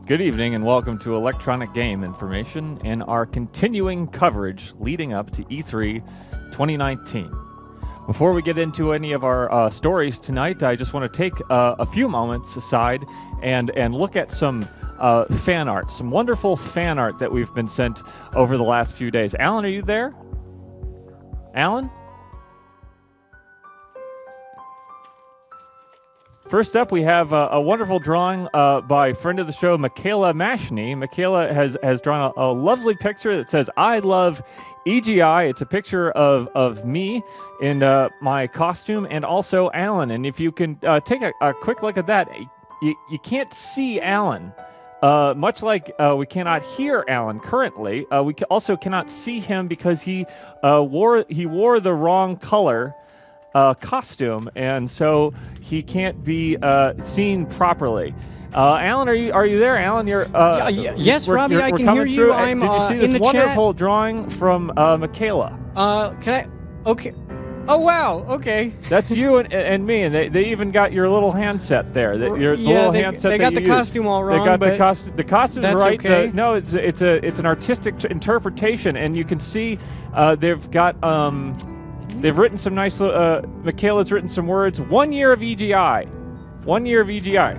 Good evening and welcome to Electronic Game Information and our continuing coverage leading up to E3 2019. Before we get into any of our stories tonight, I just want to take a few moments aside and look at some fan art, some wonderful fan art that we've been sent over the last few days. Alan, are you there? Alan? First up, we have a wonderful drawing by friend of the show, Michaela Mashney. Michaela has drawn a lovely picture that says, "I love EGI." It's a picture of me in my costume and also Alan. And if you can take a quick look at that, you can't see Alan. Much like we cannot hear Alan currently, we also cannot see him because he wore the wrong color costume, and so he can't be seen properly. Alan, are you there? Alan, you're yes, Robbie, I can hear you. I'm did you see this in the wonderful chat. drawing from Michaela? Can I? Okay. Oh wow. Okay. That's you and me, and they even got your little handset there. The little handset they got the costume all wrong. They got but the costume's that's right. okay. No, it's an artistic interpretation, and you can see they've got they've written some nice. Michaela's written some words. 1 year of EGI. 1 year of EGI.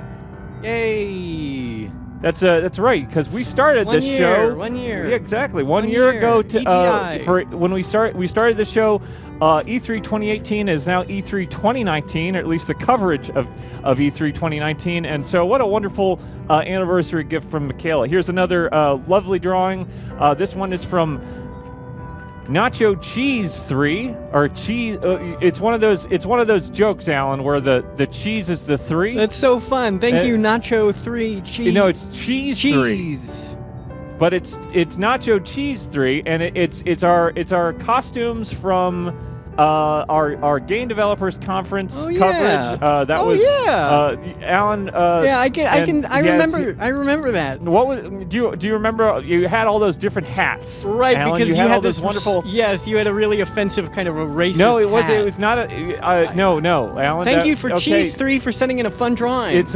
Yay! That's right, because we started this show. 1 year. Yeah, exactly. One year ago to EGI. For when we started the show. E3 2018 is now E3 2019, or at least the coverage of E3 2019. And so what a wonderful anniversary gift from Michaela. Here's another lovely drawing. This one is from Nacho Cheese 3, or cheese. It's one of those jokes, Alan, where the cheese is the 3. That's so fun. Thank you, Nacho 3. Cheese. You know, it's cheese 3. But it's Nacho Cheese 3, and it's our costumes from our game developers conference coverage. That was Alan. I remember that. What was? Do you remember? You had all those different hats, right? Alan, because you had all this those wonderful. Yes, you had a really offensive kind of a racist. No, it was. hat. It was not a. No, Alan. Thank you for Cheese 3 for sending in a fun drawing. It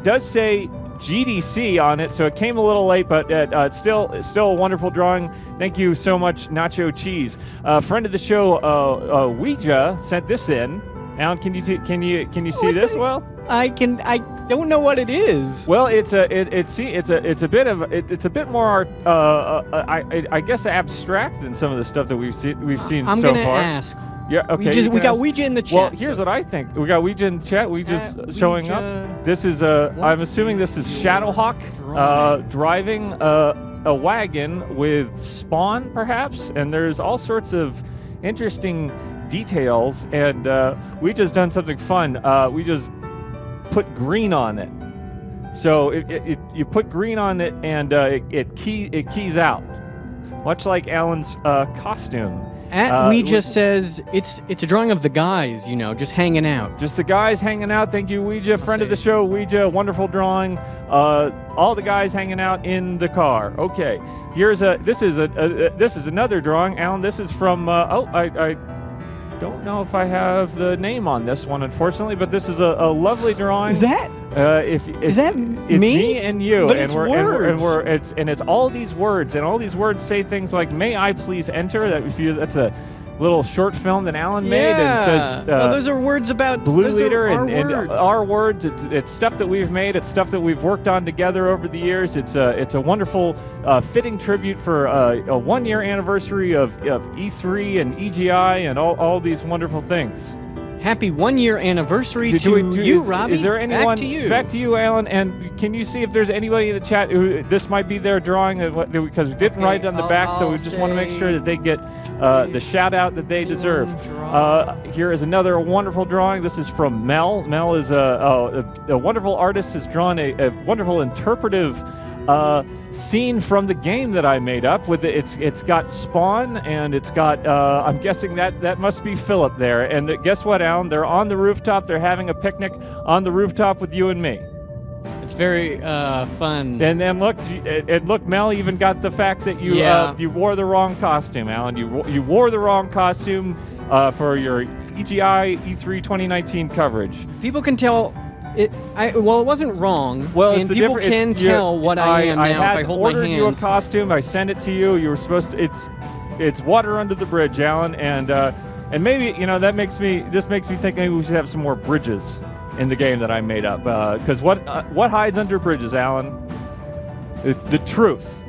does say GDC on it, so it came a little late, but still a wonderful drawing. Thank you so much, Nacho Cheese. Friend of the show, Ouija, sent this in. Alan, can you see this? Well, I don't know what it is. Well, it's a bit more I guess abstract than some of the stuff that we've seen I'm so gonna far. ask. Yeah, okay. We got Ouija in the chat. Well, here's what I think. We got Ouija in the chat. Ouija's showing up. This is I'm assuming this is Shadowhawk driving a wagon with Spawn, perhaps. And there's all sorts of interesting details. And we just done something fun. We just put green on it. So you put green on it, and it keys out, much like Alan's costume. Ouija says it's a drawing of the guys, just hanging out. Just the guys hanging out. Thank you, Ouija, friend of the show. Ouija, wonderful drawing. All the guys hanging out in the car. Okay, this is another drawing, Alan. This is from I don't know if I have the name on this one, unfortunately, but this is a lovely drawing. Is that? Is that it's me and you? But and it's words. It's all these words, and all these words say things like "May I please enter?" That's a little short film that Alan made, and says those are words about Blue Leader and words. Our words. It's stuff that we've made. It's stuff that we've worked on together over the years. It's a wonderful, fitting tribute for a 1 year anniversary of E3 and EGI and all these wonderful things. Happy 1 year anniversary to you, Robbie. Is there anyone? Back to you, Alan. And can you see if there's anybody in the chat who this might be their drawing? Because we didn't write it on the back, so we just want to make sure that they get the shout out that they deserve. Here is another wonderful drawing. This is from Mel. Mel is a wonderful artist. Has drawn a wonderful interpretive scene from the game that I made up. It's got Spawn, and it's got I'm guessing that must be Philip there. And guess what, Alan? They're on the rooftop. They're having a picnic on the rooftop with you and me. It's very fun. And then look, Mel even got the fact that you wore the wrong costume, Alan. You wore the wrong costume for your EGI E3 2019 coverage. People can tell it wasn't wrong. Well, and it's the people different- can it's- you- tell what I am now if I hold my ordered you a hands. costume. I sent it to you. You were supposed to. It's water under the bridge, Alan, and maybe that makes me think maybe we should have some more bridges in the game that I made up. Because what hides under bridges, Alan? The truth.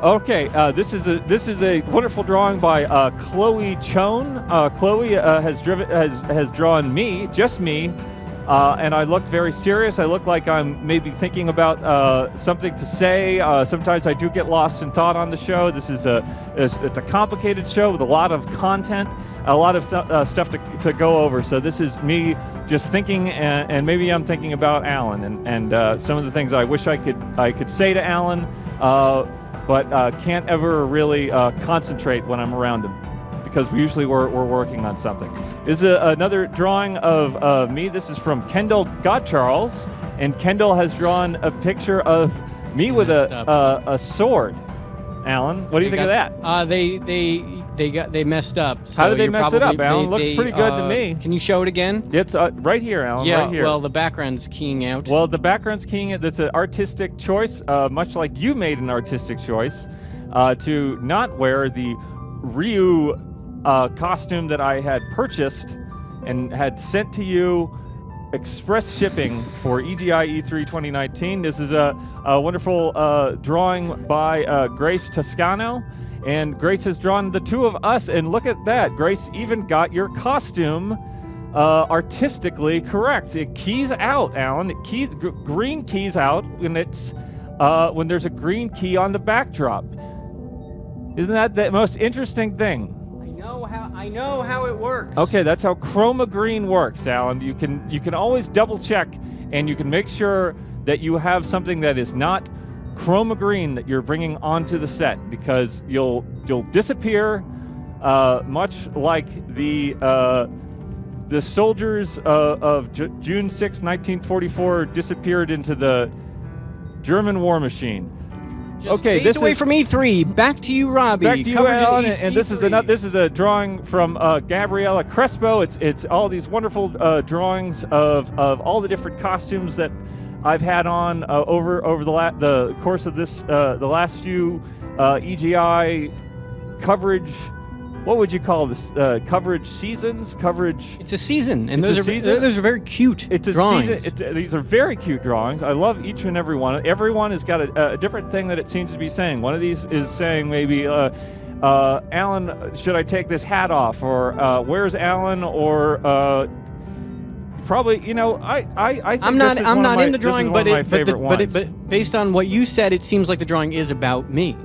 Okay, this is a wonderful drawing by Chloe Chone. Chloe has drawn me, just me, and I look very serious. I look like I'm maybe thinking about something to say. Sometimes I do get lost in thought on the show. It's a complicated show with a lot of content, a lot of stuff to go over. So this is me just thinking, and maybe I'm thinking about Alan and some of the things I wish I could say to Alan. But can't ever really concentrate when I'm around him because usually we're working on something. This is another drawing of me. This is from Kendall Godcharles, and Kendall has drawn a picture of me with a sword. Alan, what do you think of that? They messed up. So how did they mess it up, Alan? Looks pretty good to me. Can you show it again? It's right here, Alan. Yeah. Right here. Well, the background's keying out. Well, the background's keying it. That's an artistic choice, much like you made an artistic choice to not wear the Ryu costume that I had purchased and had sent to you. Express shipping for EGI E3 2019. This is a wonderful drawing by Grace Toscano, and Grace has drawn the two of us, and look at that. Grace even got your costume artistically correct. It keys out, Alan. Green keys out when it's when there's a green key on the backdrop. Isn't that the most interesting thing? I know how it works. Okay, that's how chroma green works, Alan. You can always double check, and you can make sure that you have something that is not chroma green that you're bringing onto the set, because you'll disappear, much like the soldiers of June 6, 1944 disappeared into the German war machine. Just days away from E3. Back to you, Robby. Back to you, Alan. And this is a drawing from Gabriella Crespo. It's all these wonderful drawings of all the different costumes that I've had on over the course of this the last few EGI coverage. What would you call this? Coverage seasons? Coverage. It's a season, and those are very cute drawings. These are very cute drawings. I love each and every one. Everyone has got a different thing that it seems to be saying. One of these is saying maybe, Alan, should I take this hat off? Or where's Alan? Or probably, I think I'm not in the drawing, but based on what you said, it seems like the drawing is about me.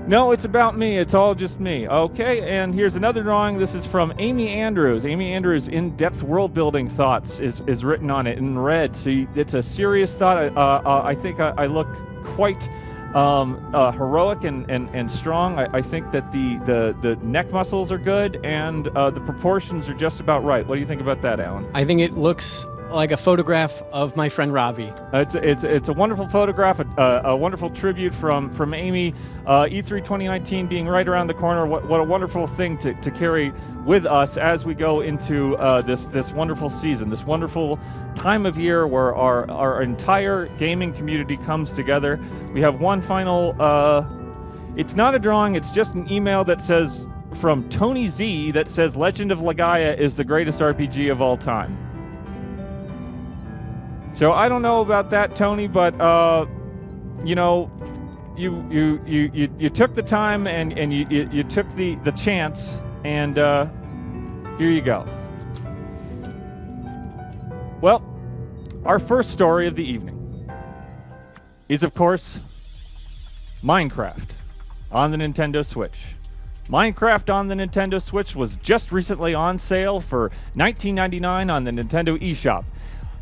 No, it's about me. It's all just me. Okay, and here's another drawing. This is from Amy Andrews. Amy Andrews' in-depth world-building thoughts is written on it in red. So it's a serious thought. I think I look quite heroic and strong. I think that the neck muscles are good, and the proportions are just about right. What do you think about that, Alan? I think it looks like a photograph of my friend Robby. It's a wonderful photograph, a wonderful tribute from Amy. E3 2019 being right around the corner. What a wonderful thing to carry with us as we go into this wonderful season, this wonderful time of year where our entire gaming community comes together. We have one final. It's not a drawing. It's just an email that says from Tony Z that says Legend of Legaia is the greatest RPG of all time. So I don't know about that, Tony, but you took the time and you took the chance, and here you go. Well, our first story of the evening is, of course, Minecraft on the Nintendo Switch. Minecraft on the Nintendo Switch was just recently on sale for $19.99 on the Nintendo eShop.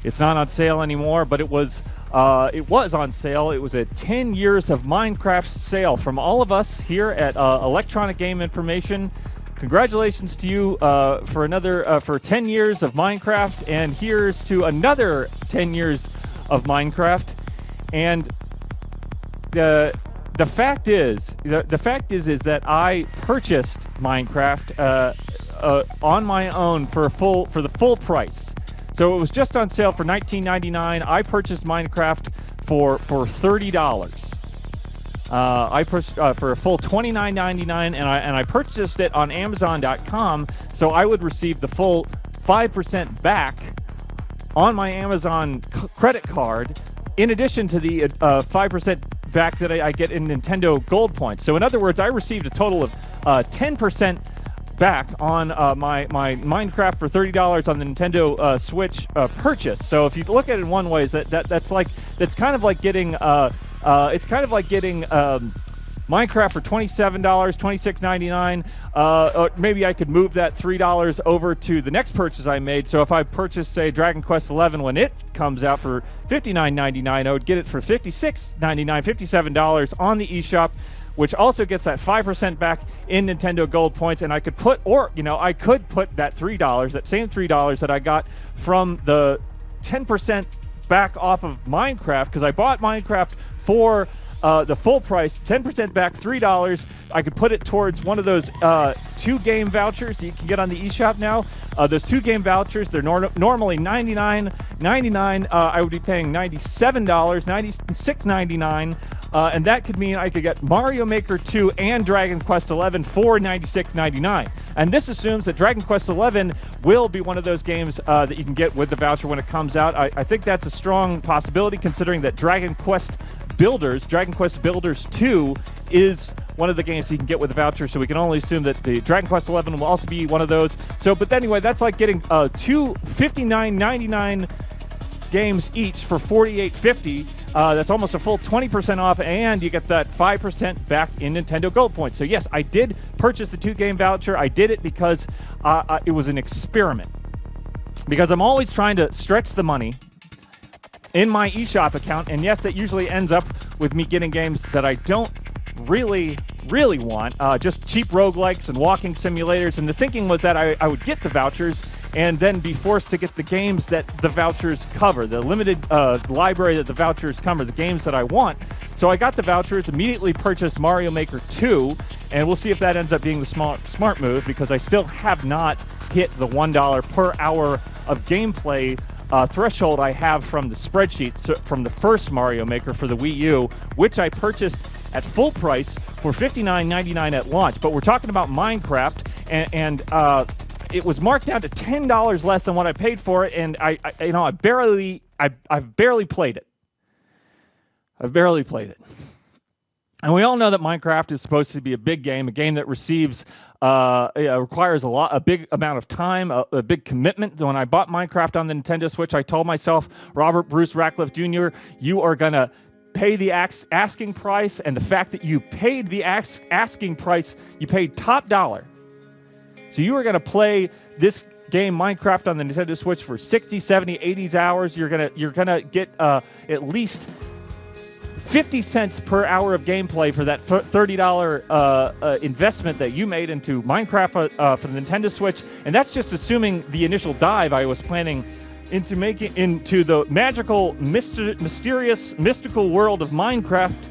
It's not on sale anymore, but it was on sale. It was a 10 years of Minecraft sale from all of us here at Electronic Game Information. Congratulations to you for another for 10 years of Minecraft, and here's to another 10 years of Minecraft. And the fact is that I purchased Minecraft on my own for the full price. So it was just on sale for $19.99. I purchased Minecraft for $30. I purchased for a full $29.99, and I purchased it on Amazon.com, so I would receive the full 5% back on my Amazon credit card, in addition to the 5% back that I get in Nintendo Gold points. So in other words, I received a total of 10% back on my Minecraft for $30 on the Nintendo Switch purchase. So if you look at it in one way, that's kind of like getting Minecraft for $27, $26.99. Or maybe I could move that $3 over to the next purchase I made. So if I purchased, say, Dragon Quest XI when it comes out for $59.99, I would get it for $56.99, $57 on the eShop, which also gets that 5% back in Nintendo Gold points. And I could put, I could put that $3, that same $3 that I got from the 10% back off of Minecraft, because I bought Minecraft for the full price, 10% back, $3. I could put it towards one of those 2-game vouchers that you can get on the eShop now. Those 2-game vouchers, they're normally $99.99. I would be paying $97, $96.99. And that could mean I could get Mario Maker 2 and Dragon Quest XI for $96.99. And this assumes that Dragon Quest XI will be one of those games that you can get with the voucher when it comes out. I think that's a strong possibility, considering that Dragon Quest Builders 2 is one of the games you can get with the voucher, so we can only assume that the Dragon Quest XI will also be one of those. So, but anyway, that's like getting two $59.99 games each for $48.50. That's almost a full 20% off, and you get that 5% back in Nintendo Gold points. So yes, I did purchase the 2-game voucher. I did it because it was an experiment. Because I'm always trying to stretch the money in my eShop account, and yes, that usually ends up with me getting games that I don't really want, just cheap roguelikes and walking simulators. And the thinking was that I would get the vouchers and then be forced to get the games that the vouchers cover, the limited library that the vouchers cover, the games that I want. So I got the vouchers, immediately purchased Mario Maker 2, and we'll see if that ends up being the smart move, because I still have not hit the $1 per hour of gameplay threshold I have from the spreadsheet, from the first Mario Maker for the Wii U, which I purchased at full price for $59.99 at launch. But we're talking about Minecraft, and it was marked down to $10 less than what I paid for it, and I've barely played it. I've barely played it. And we all know that Minecraft is supposed to be a big game, a game that requires a big amount of time, a big commitment. When I bought Minecraft on the Nintendo Switch, I told myself, Robert Bruce Rackleff Jr., you are going to pay the asking price, and the fact that you paid the asking price, you paid top dollar. So you are going to play this game, Minecraft, on the Nintendo Switch for 60, 70, 80 hours. You're gonna get at least 50 cents per hour of gameplay for that $30 investment that you made into Minecraft for the Nintendo Switch. And that's just assuming the initial dive I was planning into making into the magical, mysterious, mystical world of Minecraft.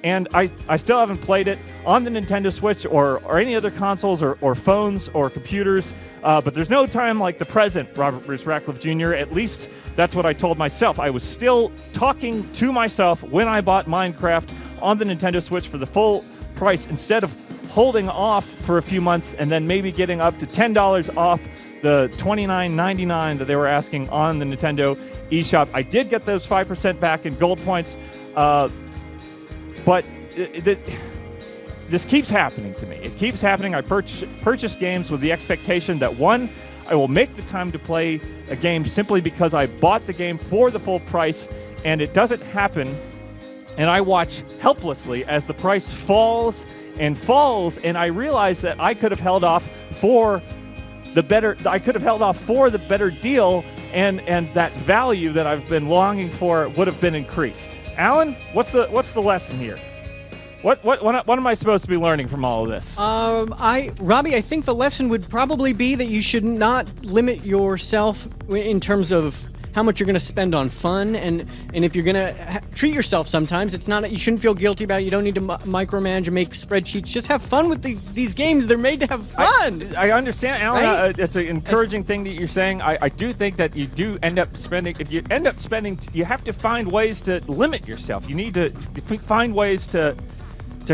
And I still haven't played it on the Nintendo Switch or any other consoles or phones or computers. But there's no time like the present, Robert Bruce Rackleff Jr. At least that's what I told myself. I was still talking to myself when I bought Minecraft on the Nintendo Switch for the full price, instead of holding off for a few months and then maybe getting up to $10 off the $29.99 that they were asking on the Nintendo eShop. I did get those 5% back in gold points, but this keeps happening to me. It keeps happening. I purchase games with the expectation that, one, I will make the time to play a game simply because I bought the game for the full price, and it doesn't happen. And I watch helplessly as the price falls and falls, and I realize that I could have held off for the better. I could have held off for the better deal, and that value that I've been longing for would have been increased. Alan, what's the lesson here? What am I supposed to be learning from all of this? Robbie, I think the lesson would probably be that you should not limit yourself in terms of how much you're going to spend on fun, and if you're going to treat yourself sometimes. It's not, you shouldn't feel guilty about it. You don't need to micromanage and make spreadsheets. Just have fun with these games. They're made to have fun. I understand, Alan. Right? It's an encouraging thing that you're saying. I do think that you do end up spending. If you end up spending, you have to find ways to limit yourself. You need to find ways to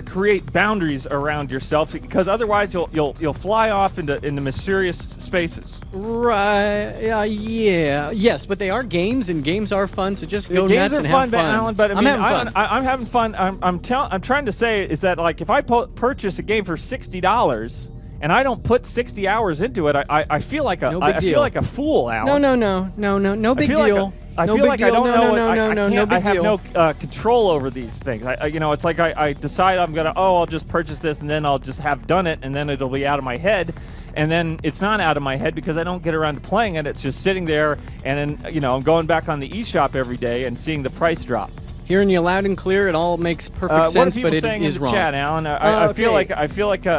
create boundaries around yourself, because otherwise you'll fly off into mysterious spaces. Right. Yeah. Yes, but they are games, and games are fun. So just go nuts and have fun. Alan, but I'm having fun. I'm having fun. I'm trying to say is that, like, if I purchase a game for $60 and I don't put 60 hours into it, I feel like I feel like a fool, Alan. No big deal. I feel like I don't know. I have no control over these things. It's like I decide I'll just purchase this, and then I'll just have done it, and then it'll be out of my head, and then it's not out of my head because I don't get around to playing it. It's just sitting there, and then I'm going back on the eShop every day and seeing the price drop. Hearing you loud and clear, it all makes perfect sense, but it is wrong. Chat, Alan? I feel like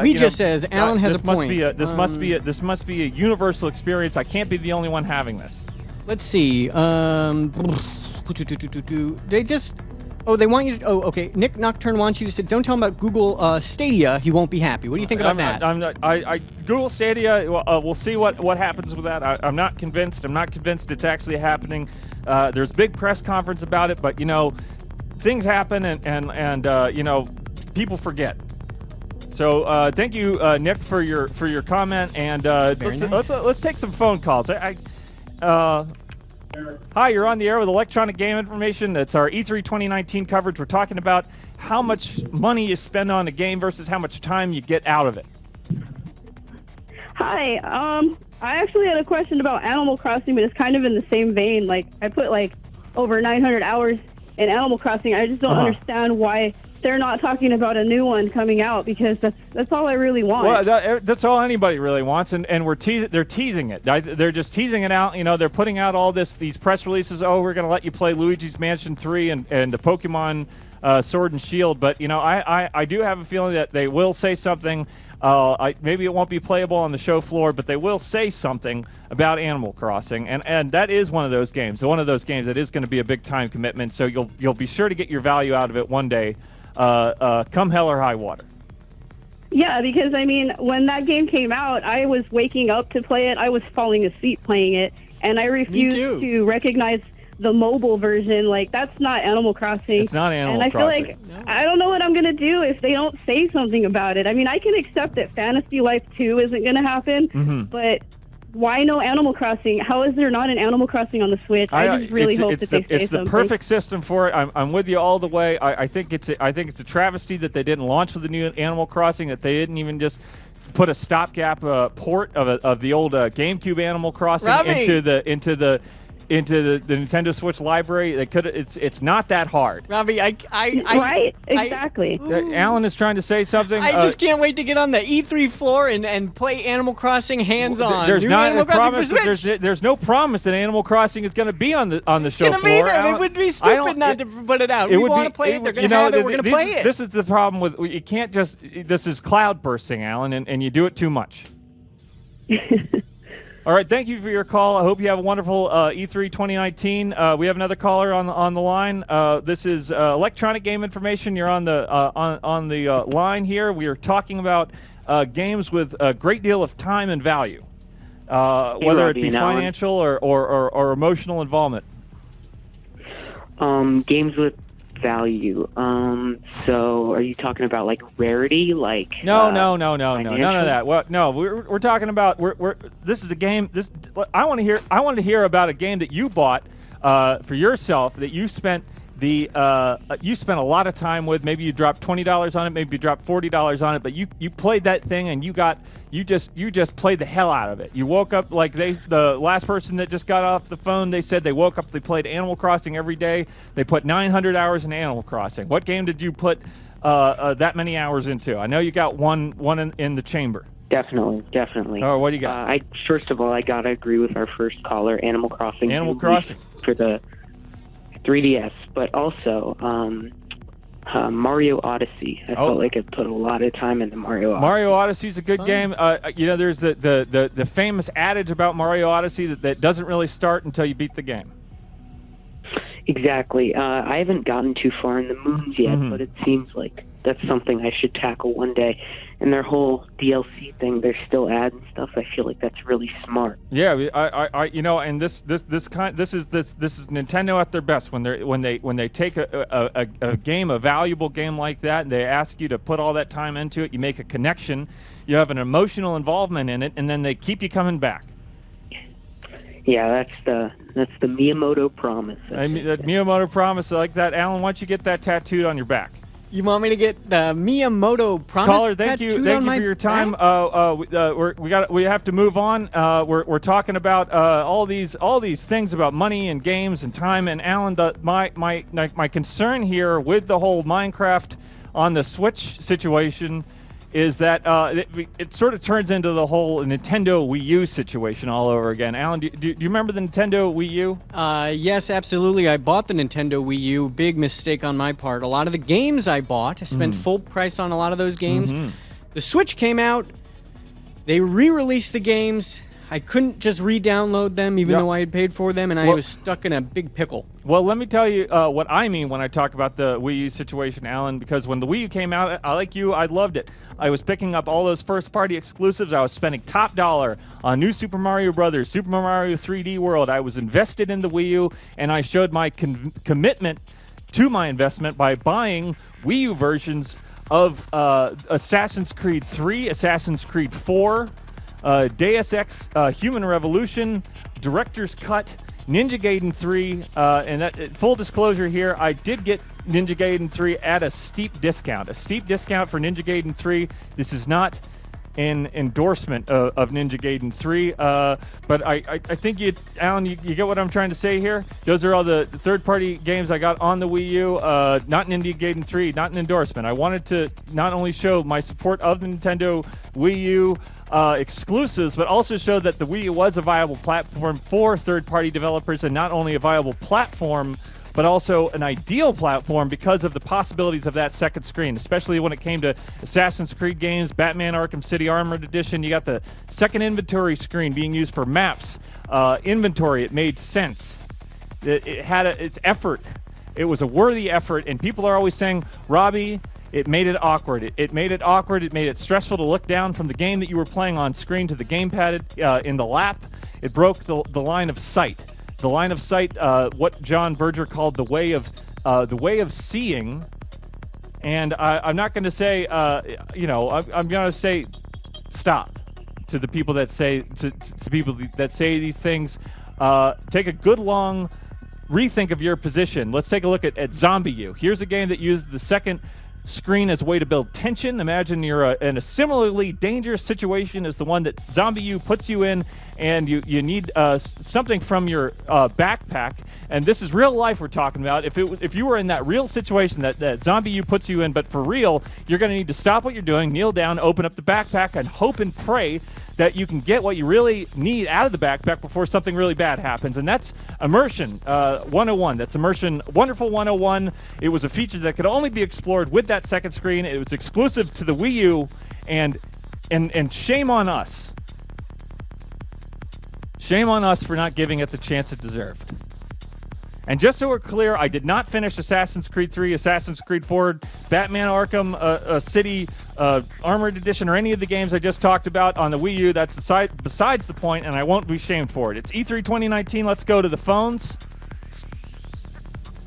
just says Alan has a point. This must be a universal experience. I can't be the only one having this. Let's see. They want you to. Oh, okay. Nick Nocturne wants you to say, don't tell him about Google Stadia. He won't be happy. What do you think about that? Google Stadia. We'll see what happens with that. I'm not convinced. I'm not convinced it's actually happening. There's a big press conference about it, but things happen, and people forget. So thank you, Nick, for your comment, and let's take some phone calls. Hi, you're on the air with Electronic Game Information. It's our E3 2019 coverage. We're talking about how much money you spend on a game versus how much time you get out of it. Hi, I actually had a question about Animal Crossing, but it's kind of in the same vein. Like, I put over 900 hours in Animal Crossing. I just don't understand why they're not talking about a new one coming out, because that's all I really want. Well, that's all anybody really wants, and they're teasing it. They're just teasing it out. They're putting out all these press releases. Oh, we're going to let you play Luigi's Mansion 3 and the Pokemon Sword and Shield. But I do have a feeling that they will say something. Maybe it won't be playable on the show floor, but they will say something about Animal Crossing, and that is one of those games. One of those games that is going to be a big time commitment. So you'll be sure to get your value out of it one day. Come hell or high water. Yeah, because when that game came out, I was waking up to play it. I was falling asleep playing it, and I refused to recognize the mobile version. Like, that's not Animal Crossing. It's not Animal Crossing. And I feel like I don't know what I'm going to do if they don't say something about it. I can accept that Fantasy Life 2 isn't going to happen, but why no Animal Crossing? How is there not an Animal Crossing on the Switch? I just really hope that they say something. It's the perfect system for it. I'm with you all the way. I think it's a travesty that they didn't launch with the new Animal Crossing, that they didn't even just put a stopgap port of the old GameCube Animal Crossing into the Nintendo Switch library. They could. It's not that hard. Robby, right, exactly. Alan is trying to say something. I just can't wait to get on the E3 floor and play Animal Crossing hands-on. There's no promise that Animal Crossing is going to be on the show floor. It's going to be there. It would be stupid not to put it out. We want to play it. They're going to have it. We're going to play it. This is the problem with you can't just. This is cloud bursting, Alan, and you do it too much. All right, thank you for your call. I hope you have a wonderful E3 2019. We have another caller on the line. This is Electronic Game Information. You're on the line here. We are talking about games with a great deal of time and value, whether it be financial or emotional involvement. Games with value. So are you talking about rarity? No, none of that. Well, no, we're talking about this is a game. I want to hear about a game that you bought for yourself that you spent you spent a lot of time with. Maybe you dropped $20 on it, maybe you dropped $40 on it, but you played that thing and you just played the hell out of it. You woke up the last person that just got off the phone, they said they woke up, they played Animal Crossing every day. They put 900 hours in Animal Crossing. What game did you put that many hours into? I know you got one in the chamber. Definitely. Oh, what do you got? First of all, I gotta agree with our first caller. Animal Crossing for the 3DS, but also Mario Odyssey. I felt like I put a lot of time into Mario Odyssey. Mario Odyssey's a good game. There's the famous adage about Mario Odyssey that doesn't really start until you beat the game. Exactly. I haven't gotten too far in the moons yet, but it seems like that's something I should tackle one day. And their whole DLC thing, they're still adding stuff. I feel like that's really smart. Yeah, and this is Nintendo at their best when they take a game, a valuable game like that, and they ask you to put all that time into it. You make a connection, you have an emotional involvement in it, and then they keep you coming back. Yeah, that's the Miyamoto promise. That Miyamoto promise, I like that. Alan, why don't you get that tattooed on your back? You want me to get the Miyamoto promise Caller, thank you for your time. We have to move on. We're talking about all these things about money and games and time. And Alan, my concern here with the whole Minecraft on the Switch situation is that it sort of turns into the whole Nintendo Wii U situation all over again. Alan, do you remember the Nintendo Wii U? Yes, absolutely. I bought the Nintendo Wii U. Big mistake on my part. A lot of the games I bought, I spent full price on a lot of those games. The Switch came out. They re-released the games. I couldn't just re-download them, even though I had paid for them, and I was stuck in a big pickle. Well, let me tell you what I mean when I talk about the Wii U situation, Alan, because when the Wii U came out, like you, I loved it. I was picking up all those first-party exclusives. I was spending top dollar on New Super Mario Brothers, Super Mario 3D World. I was invested in the Wii U, and I showed my commitment to my investment by buying Wii U versions of Assassin's Creed 3, Assassin's Creed 4, Deus Ex Human Revolution, Director's Cut, Ninja Gaiden 3, and that, full disclosure here, I did get Ninja Gaiden 3 at a steep discount for Ninja Gaiden 3. This is not an endorsement of Ninja Gaiden 3, but I think Alan, you get what I'm trying to say here? Those are all the third-party games I got on the Wii U, not Ninja Gaiden 3, not an endorsement. I wanted to not only show my support of the Nintendo Wii U exclusives, but also show that the Wii U was a viable platform for third-party developers, and not only a viable platform, but also an ideal platform because of the possibilities of that second screen, especially when it came to Assassin's Creed games, Batman Arkham City Armored Edition. You got the second inventory screen being used for maps, inventory. It made sense. It had its effort. It was a worthy effort, and people are always saying, Robby, it made it awkward. It made it awkward. It made it stressful to look down from the game that you were playing on screen to the gamepad in the lap. It broke the line of sight. The line of sight, what John Berger called the way of seeing. And I'm not going to say, I'm going to say stop to the people that say to people that say these things. Take a good long rethink of your position. Let's take a look at Zombie U. Here's a game that used the second screen as a way to build tension. Imagine you're in a similarly dangerous situation as the one that Zombie U puts you in, and you need something from your backpack. And this is real life we're talking about. If you were in that real situation that Zombie U puts you in, but for real, you're going to need to stop what you're doing, kneel down, open up the backpack, and hope and pray that you can get what you really need out of the backpack before something really bad happens. And that's Immersion 101. That's Immersion Wonderful 101. It was a feature that could only be explored with that second screen. It was exclusive to the Wii U, and shame on us. Shame on us for not giving it the chance it deserved. And just so we're clear, I did not finish Assassin's Creed 3, Assassin's Creed 4, Batman Arkham City Armored Edition, or any of the games I just talked about on the Wii U. That's besides the point, and I won't be shamed for it. It's E3 2019. Let's go to the phones.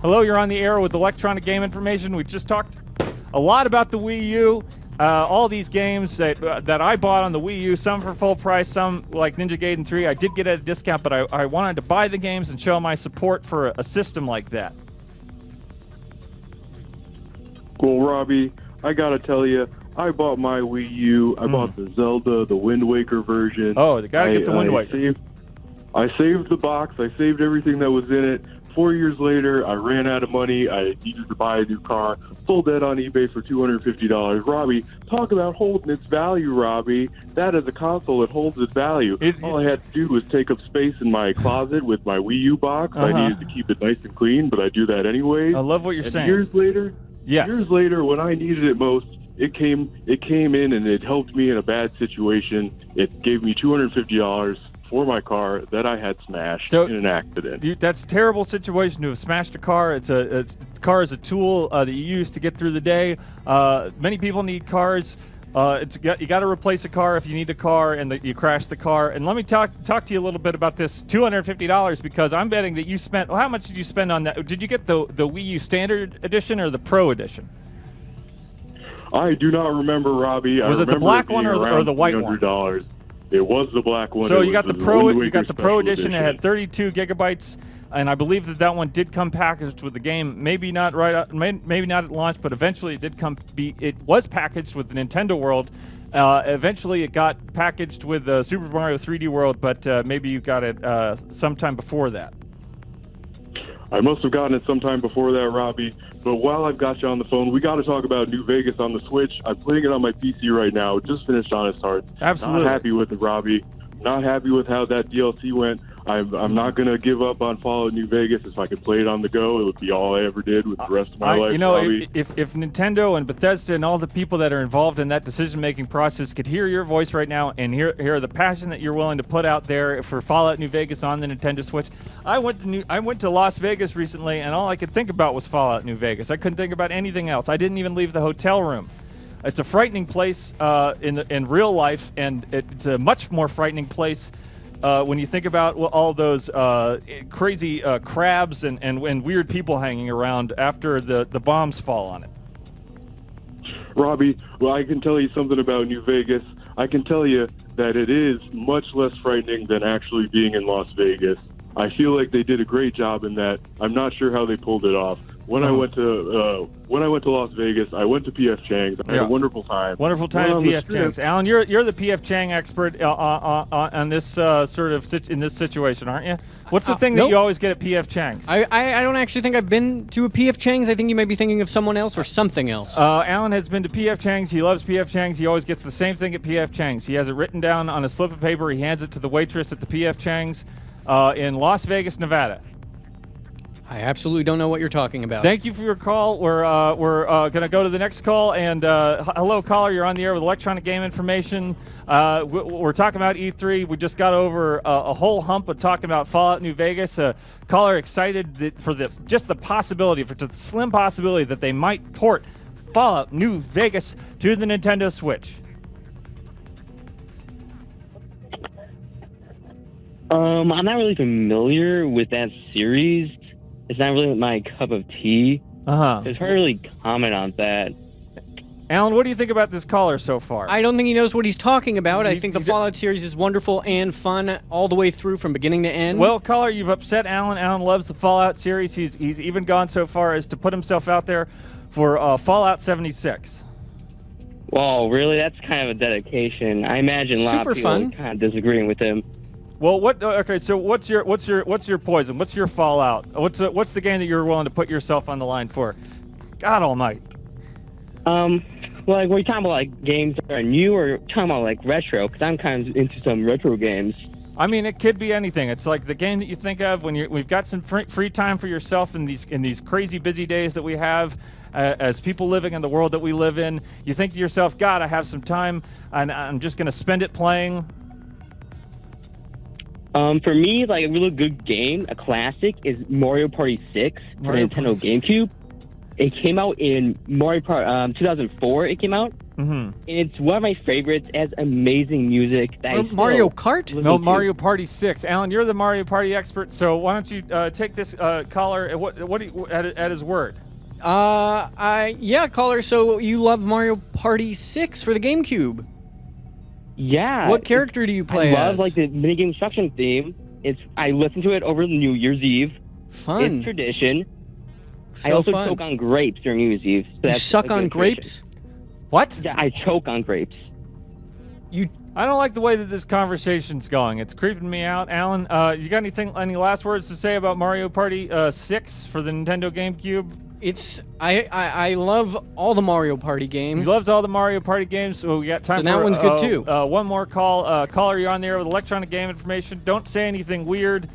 Hello, you're on the air with Electronic Game Information. We just talked a lot about the Wii U. All these games that I bought on the Wii U, some for full price, some like Ninja Gaiden 3, I did get at a discount, but I wanted to buy the games and show my support for a system like that. Well, Robby, I gotta tell you, I bought my Wii U. I bought the Zelda, the Wind Waker version. Oh, they gotta get the Wind Waker. I saved the box. I saved everything that was in it. 4 years later, I ran out of money. I needed to buy a new car. Sold that on eBay for $250. Robby, talk about holding its value, Robby. That is a console. It holds its value. All I had to do was take up space in my closet with my Wii U box. I needed to keep it nice and clean, but I do that anyway. I love what you're saying. Years later, when I needed it most, it came in and it helped me in a bad situation. It gave me $250 for my car that I had smashed So- in an accident. That's a terrible situation to have smashed a car. Car is a tool that you use to get through the day. Many people need cars. You got to replace a car if you need a car and you crash the car. And let me talk to you a little bit about this $250 because I'm betting that you spent. Well, how much did you spend on that? Did you get the Wii U Standard Edition or the Pro Edition? I do not remember, Robbie. Was it the black one or the white one? $300. It was the black one. So It you got was the Pro. Wind You got Waker the Pro Special edition. It had 32 gigabytes, and I believe that one did come packaged with the game. Maybe not maybe not at launch, but eventually it did come. It was packaged with the Nintendo World. Eventually, it got packaged with Super Mario 3D World, but maybe you got it sometime before that. I must have gotten it sometime before that, Robbie. But while I've got you on the phone, we got to talk about New Vegas on the Switch. I'm playing it on my PC right now. Just finished Honest Hearts. Absolutely. Not happy with it, Robbie. Not happy with how that DLC went. I'm not going to give up on Fallout New Vegas. If I could play it on the go, it would be all I ever did with the rest of my life, Robbie. If Nintendo and Bethesda and all the people that are involved in that decision-making process could hear your voice right now and hear the passion that you're willing to put out there for Fallout New Vegas on the Nintendo Switch. I went to Las Vegas recently, and all I could think about was Fallout New Vegas. I couldn't think about anything else. I didn't even leave the hotel room. It's a frightening place in real life, and it's a much more frightening place when you think about all those crazy crabs and weird people hanging around after the bombs fall on it. Robbie, well, I can tell you something about New Vegas. I can tell you that it is much less frightening than actually being in Las Vegas. I feel like they did a great job in that. I'm not sure how they pulled it off. When I went to Las Vegas, I went to PF Chang's. I had a wonderful time. Wonderful time at PF Chang's. Alan, you're the PF Chang expert on this in this situation, aren't you? What's the thing that you always get at PF Chang's? I don't actually think I've been to a PF Chang's. I think you may be thinking of someone else or something else. Alan has been to PF Chang's. He loves PF Chang's. He always gets the same thing at PF Chang's. He has it written down on a slip of paper. He hands it to the waitress at the PF Chang's in Las Vegas, Nevada. I absolutely don't know what you're talking about. Thank you for your call. We're going to go to the next call. And hello, caller. You're on the air with Electronic Game Information. We're talking about E3. We just got over a whole hump of talking about Fallout New Vegas. Caller excited for the slim possibility that they might port Fallout New Vegas to the Nintendo Switch. I'm not really familiar with that series. It's not really my cup of tea. It's hard to really comment on that. Alan, what do you think about this caller so far? I don't think he knows what he's talking about. I think the Fallout series is wonderful and fun all the way through from beginning to end. Well, caller, you've upset Alan. Alan loves the Fallout series. He's even gone so far as to put himself out there for Fallout 76. Well, really, that's kind of a dedication. I imagine a lot of people are kind of disagreeing with him. Well, okay, so what's your poison? What's your Fallout? What's the game that you're willing to put yourself on the line for? God Almighty. Well, like, were you talking about like games that are new, or talking about like retro? Because I'm kind of into some retro games. I mean, it could be anything. It's like the game that you think of when we've got some free time for yourself in these crazy busy days that we have as people living in the world that we live in. You think to yourself, God, I have some time, and I'm just going to spend it playing. For me, like a really good game, a classic, is Mario Party 6 for Nintendo GameCube. It came out in 2004. It came out, and it's one of my favorites. It has amazing music. Mario Kart? No, Mario Party 6. Alan, you're the Mario Party expert, so why don't you take this caller at his word? Yeah, caller. So you love Mario Party 6 for the GameCube? Yeah. What character do you play I love like the minigame instruction theme. I listen to it over New Year's Eve. Fun. It's tradition. So I also fun. choke on grapes during New Year's Eve. So you suck on grapes? Tradition. What? Yeah, I choke on grapes. I don't like the way that this conversation's going. It's creeping me out. Alan, you got any last words to say about Mario Party 6 for the Nintendo GameCube? I love all the Mario Party games. He loves all the Mario Party games, so we got time for that one's good too. One more call. Caller, you're on the air with Electronic Game Information. Don't say anything weird.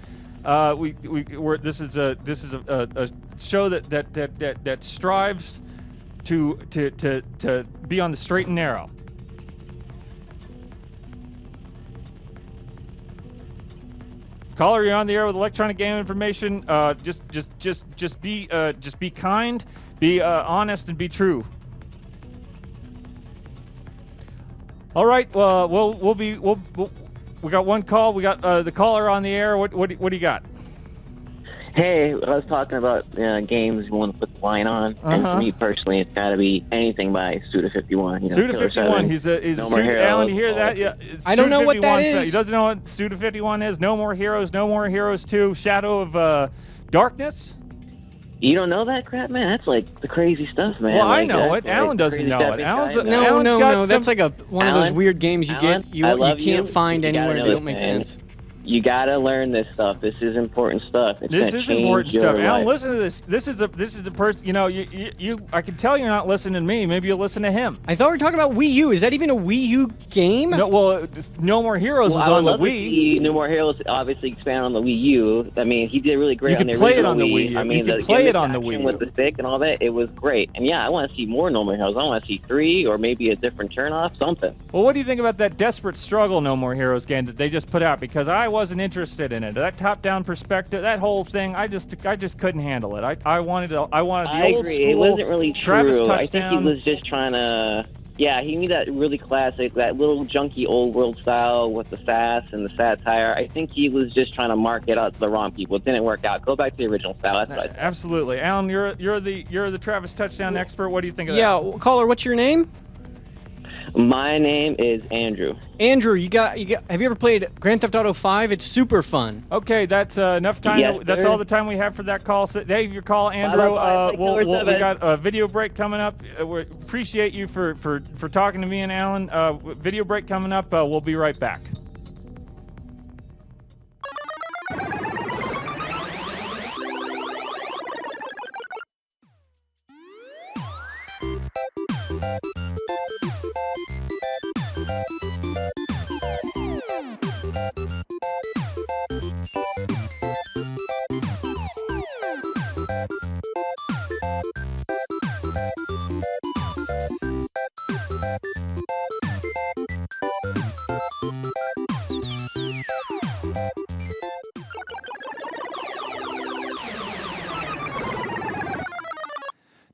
This is a show that strives to be on the straight and narrow. Caller, you're on the air with electronic game information. Just be kind, be honest, and be true. All right. We got one call. We got the caller on the air. What do you got? Hey, I was talking about games you want to put the line on, and for me personally, it's got to be anything by Suda51. Suda51. He's No More Heroes. Alan, you hear that? Yeah. I don't know what that is. He doesn't know what Suda51 is. No More Heroes. No More Heroes 2. Shadow of Darkness. You don't know that crap, man? That's like the crazy stuff, man. Well, like, I know it. like Alan doesn't crazy know stuff it. inside, Alan's man. No. That's like one of those weird games you Alan, get. You I love can't you. find You gotta anywhere. know They this, don't make man. sense. You gotta learn this stuff. This is important stuff. This is important stuff. Alan, listen to this. This is a person. You know, you. I can tell you're not listening to me. Maybe you'll listen to him. I thought we were talking about Wii U. Is that even a Wii U game? No, well, No More Heroes was I would on the love to Wii. see No More Heroes obviously expand on the Wii U. I mean, he did really great You on could the play it original on the Wii. Wii U. I mean, You could play it on the Wii U. with the stick and all that. It was great. And yeah, I want to see more No More Heroes. I want to see 3 or maybe a different turn-off, something. Well, what do you think about that Desperate Struggle No More Heroes game that they just put out? Because I wasn't interested in it. That top-down perspective, that whole thing, I just couldn't handle it. I wanted the old agree. school. It wasn't really Travis true. touchdown. I think he was just trying to. Yeah, he needed that really classic, that little junky old world style with the sass and the satire. I think he was just trying to market out to the wrong people. It didn't work out. Go back to the original style. That's what I think. Absolutely, Alan. You're the Travis touchdown expert. What do you think of that? Yeah, caller, what's your name? My name is Andrew. Andrew, you got. Have you ever played Grand Theft Auto 5? It's super fun. Okay, that's enough time. Yes, That's sir. all the time we have for that call. So, Dave, your call, Andrew. We got a video break coming up. We appreciate you for talking to me and Alan. Video break coming up. We'll be right back.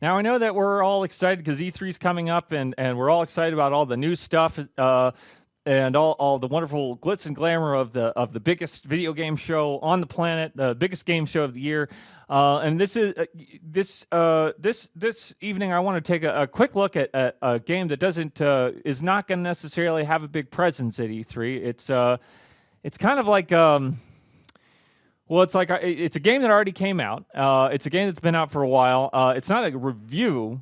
Now, I know that we're all excited because E3 is coming up, and we're all excited about all the new stuff and all the wonderful glitz and glamour of the biggest video game show on the planet, the biggest game show of the year. And this evening, I want to take a quick look at a game that is not going to necessarily have a big presence at E3. It's kind of like. Well, it's a game that already came out. It's a game that's been out for a while. It's not a review.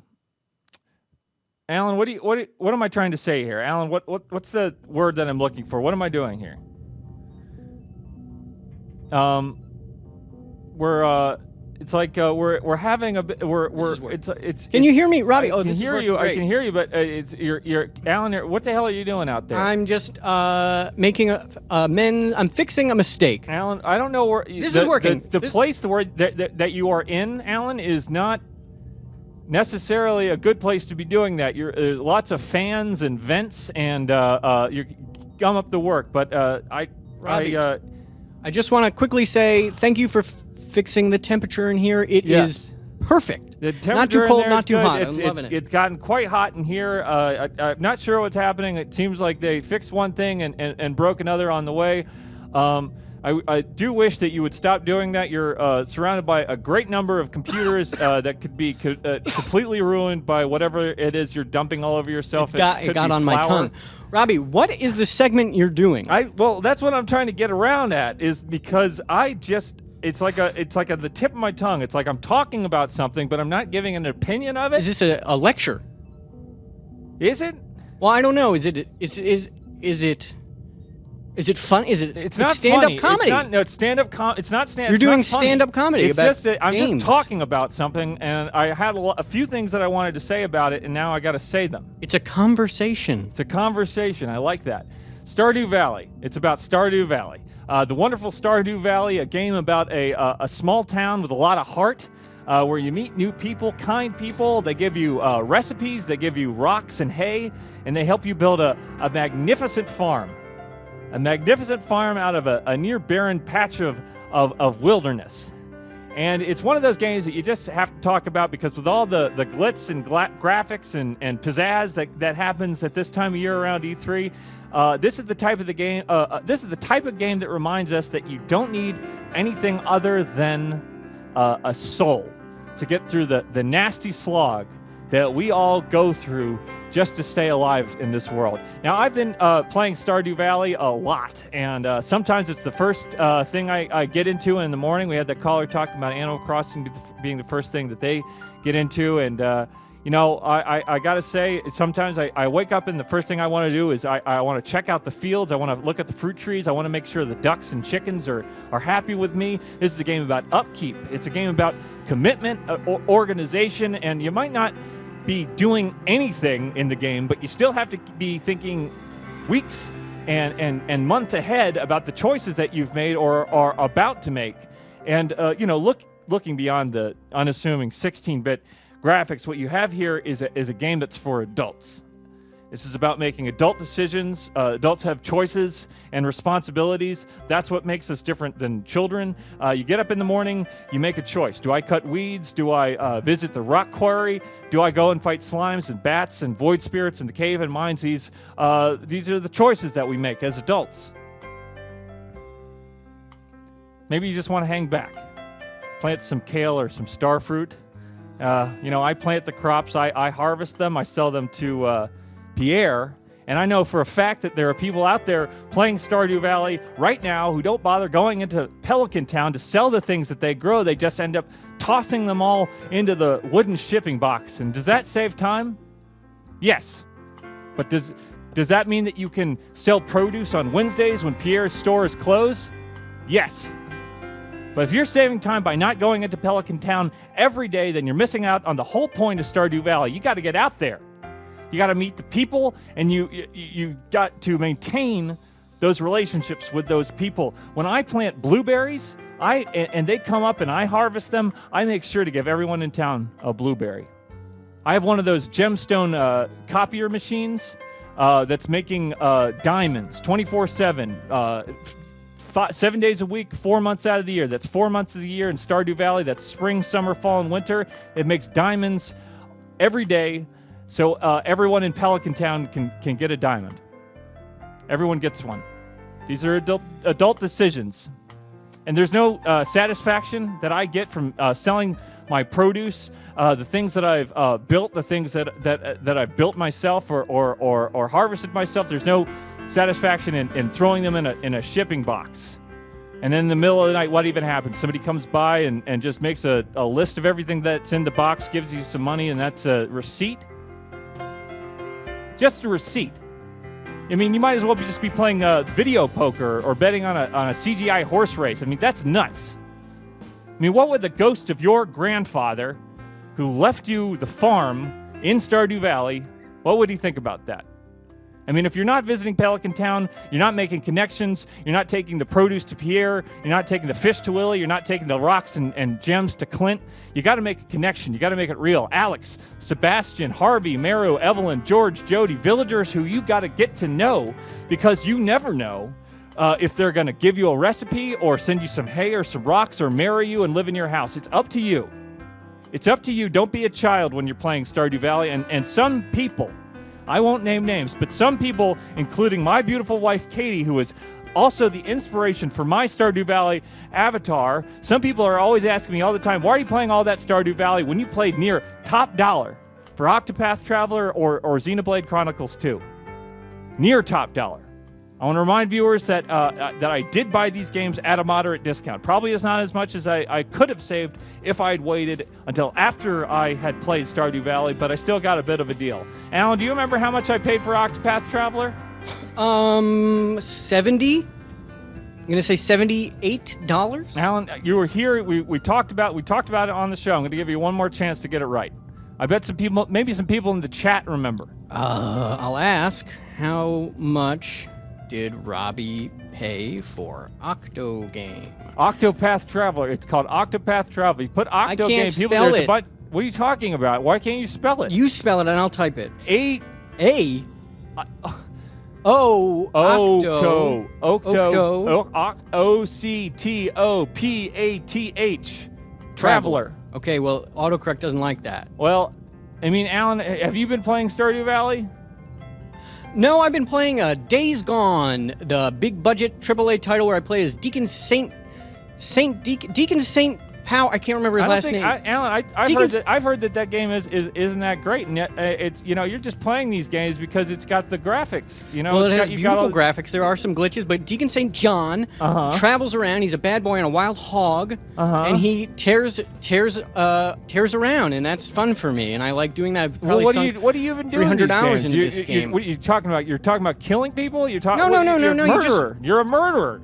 Alan, what am I trying to say here? Alan, what's the word that I'm looking for? What am I doing here? We're having a it's. Can you hear me, Robbie? I can hear you. I can hear you, but it's you're Alan. What the hell are you doing out there? I'm just making I'm fixing a mistake. Alan, I don't know where this is working. The place that you are in, Alan, is not necessarily a good place to be doing that. There's lots of fans and vents, and you gum up the work. But Robbie, I just want to quickly say thank you for fixing the temperature in here. It is perfect. The temperature not too in cold, there not is too good. hot. I'm loving it. It's gotten quite hot in here. I'm not sure what's happening. It seems like they fixed one thing and broke another on the way. I do wish that you would stop doing that. You're surrounded by a great number of computers that could be completely ruined by whatever it is you're dumping all over yourself. It got on my tongue. Robbie, what is the segment you're doing? Well, that's what I'm trying to get around at, is because it's like the tip of my tongue. It's like I'm talking about something, but I'm not giving an opinion of it. Is this a lecture? Is it? Well, I don't know. Is it fun? It's not stand-up comedy. It's stand-up It's not stand. You're doing stand-up comedy. It's about just that I'm games. just talking about something, and I had a few things that I wanted to say about it, and now I got to say them. It's a conversation. It's a conversation. I like that. Stardew Valley. It's about Stardew Valley. The wonderful Stardew Valley, a game about a small town with a lot of heart, where you meet new people, kind people. They give you recipes, they give you rocks and hay, and they help you build a magnificent farm. a magnificent farm out of a near barren patch of wilderness. And it's one of those games that you just have to talk about because with all the glitz and graphics and pizzazz that happens at this time of year around E3, this is the type of game that reminds us that you don't need anything other than a soul to get through the nasty slog that we all go through just to stay alive in this world. Now, I've been playing Stardew Valley a lot, and sometimes it's the first thing I get into in the morning. We had that caller talking about Animal Crossing being the first thing that they get into, and I got to say, sometimes I wake up and the first thing I want to do is I want to check out the fields. I want to look at the fruit trees. I want to make sure the ducks and chickens are happy with me. This is a game about upkeep. It's a game about commitment, organization, and you might not be doing anything in the game, but you still have to be thinking weeks and months ahead about the choices that you've made or are about to make. And looking beyond the unassuming 16-bit graphics, what you have here is a game that's for adults. This is about making adult decisions. Adults have choices and responsibilities. That's what makes us different than children. You get up in the morning, you make a choice. Do I cut weeds? Do I visit the rock quarry? Do I go and fight slimes and bats and void spirits in the cave and mines? These are the choices that we make as adults. Maybe you just want to hang back. Plant some kale or some star fruit. I plant the crops. I harvest them. I sell them to Pierre, and I know for a fact that there are people out there playing Stardew Valley right now who don't bother going into Pelican Town to sell the things that they grow. They just end up tossing them all into the wooden shipping box. And does that save time? Yes. But does that mean that you can sell produce on Wednesdays when Pierre's store is closed? Yes. But if you're saving time by not going into Pelican Town every day, then you're missing out on the whole point of Stardew Valley. You got to get out there. You got to meet the people, and you got to maintain those relationships with those people. When I plant blueberries, and they come up and I harvest them, I make sure to give everyone in town a blueberry. I have one of those gemstone copier machines that's making diamonds 24/7. 7 days a week, 4 months out of the year. That's 4 months of the year in Stardew Valley. That's spring, summer, fall, and winter. It makes diamonds every day, so everyone in Pelican Town can get a diamond. Everyone gets one. These are adult decisions. And there's no satisfaction that I get from selling my produce, the things that I've built, the things that I've built myself or harvested myself. There's no satisfaction in throwing them in a shipping box. And then in the middle of the night, what even happens? Somebody comes by and just makes a list of everything that's in the box, gives you some money, and that's a receipt. Just a receipt. I mean, you might as well just be playing video poker or betting on a CGI horse race. I mean, that's nuts. I mean, what would the ghost of your grandfather who left you the farm in Stardew Valley, what would he think about that? I mean, if you're not visiting Pelican Town, you're not making connections, you're not taking the produce to Pierre, you're not taking the fish to Willie, you're not taking the rocks and gems to Clint, you got to make a connection. You got to make it real. Alex, Sebastian, Harvey, Meru, Evelyn, George, Jody, villagers who you got to get to know, because you never know if they're going to give you a recipe or send you some hay or some rocks or marry you and live in your house. It's up to you. It's up to you. Don't be a child when you're playing Stardew Valley. And some people, I won't name names, but some people, including my beautiful wife, Katie, who is also the inspiration for my Stardew Valley avatar, some people are always asking me all the time, why are you playing all that Stardew Valley when you played near top dollar for Octopath Traveler or Xenoblade Chronicles 2? Near top dollar. I want to remind viewers that I did buy these games at a moderate discount. Probably is not as much as I could have saved if I had waited until after I had played Stardew Valley, but I still got a bit of a deal. Alan, do you remember how much I paid for Octopath Traveler? 70. I'm gonna say $78. Alan, you were here. We talked about it on the show. I'm gonna give you one more chance to get it right. I bet maybe some people in the chat remember. I'll ask, how much did Robby pay for Octo Game? Octopath Traveler. It's called Octopath Traveler. You put Octo Game. I can't spell it. What are you talking about? Why can't you spell it? You spell it and I'll type it. A. Octopath. Traveler. Okay, well, autocorrect doesn't like that. Well, I mean, Alan, have you been playing Stardew Valley? No, I've been playing Days Gone, the big budget AAA title where I play as Deacon Saint Pow. I can't remember his last name. Alan, I've heard that game isn't that great, and yet it's you're just playing these games because it's got the graphics. Well, it has beautiful graphics. There are some glitches, but Deacon St. John travels around. He's a bad boy on a wild hog, and he tears around, and that's fun for me. And I like doing that. Well, what are you even doing? 300 hours into this game. What are you talking about? You're talking about killing people? You're talking? No. Murderer. You're a murderer.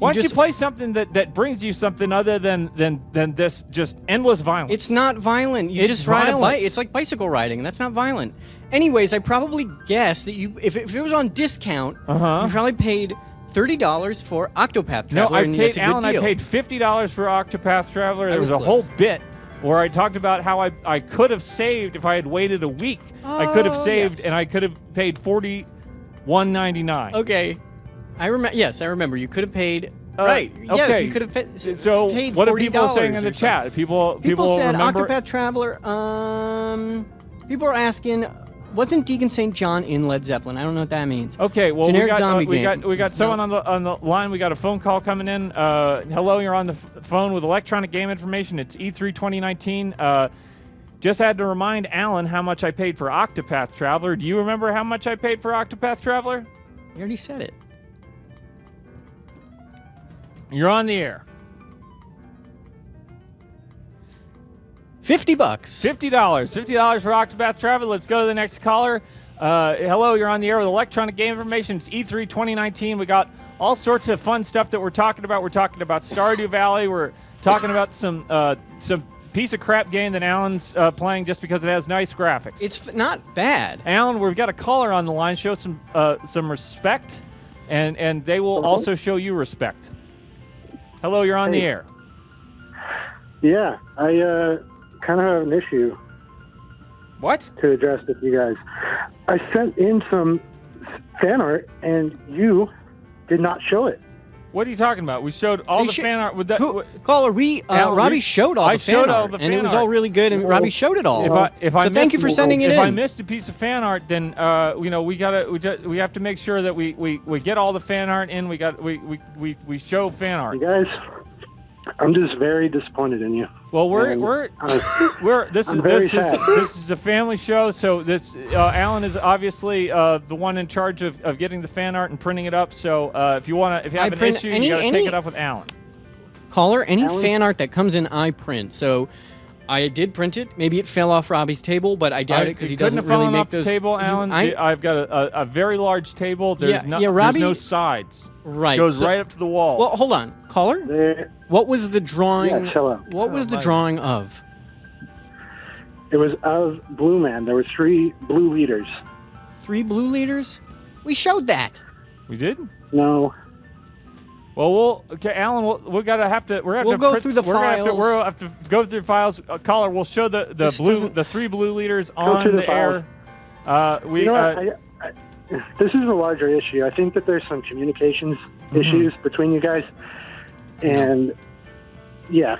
Why don't you play something that brings you something other than this just endless violence? It's not violent. You just ride a bike. It's like bicycle riding, and that's not violent. Anyways, I probably guess that if it was on discount, you probably paid $30 for Octopath Traveler. No, I paid $50 for Octopath Traveler. There was a whole bit where I talked about how I could have saved if I had waited a week. I could have saved, and I could have paid $41.99. Okay. I remember. You could have paid. Right. Okay. Yes, you could have paid. So paid what are people saying in the chat? People said remember? Octopath Traveler. People are asking, wasn't Deacon St. John in Led Zeppelin? I don't know what that means. Okay. Well, Generic we got someone on the line. We got a phone call coming in. Hello, you're on the phone with Electronic Game Information. It's E3 2019. Just had to remind Alan how much I paid for Octopath Traveler. Do you remember how much I paid for Octopath Traveler? You already said it. You're on the air. $50. $50 for Octopath Traveler. Let's go to the next caller. Hello, you're on the air with Electronic Game Information. It's E3 2019. We got all sorts of fun stuff that we're talking about. We're talking about Stardew Valley. We're talking about some piece of crap game that Alan's playing just because it has nice graphics. It's not bad. Alan, we've got a caller on the line. Show some respect, and they will also show you respect. Hello, you're on the air. Yeah, I kind of have an issue. What? To address with you guys. I sent in some fan art, and you did not show it. What are you talking about? We showed all the fan art. With that, caller, Robbie showed all the fan art, and it was all really good, and Robbie showed it all. Thank you for sending it in. If I missed a piece of fan art, then we have to make sure that we get all the fan art in. We show fan art. You guys, I'm just very disappointed in you. Well, this is a family show, so Alan is obviously the one in charge of getting the fan art and printing it up. So if you have an issue, you got to take it up with Alan. Caller, any fan art that comes in, I print. So I did print it. Maybe it fell off Robbie's table, but I doubt it because he doesn't really make those. Table, Alan. I've got a very large table. There's no sides. Right. It goes right up to the wall. Well, hold on, caller. What was the drawing? Yeah, what was the drawing of? It was of Blue Man. There were 3 blue leaders. 3 blue leaders? We showed that. We did? No. Well, Alan, we're gonna have to go through the files. We'll have to go through files. Caller, we'll show the 3 blue leaders on the air. This is a larger issue. I think that there's some communications issues between you guys, and yeah.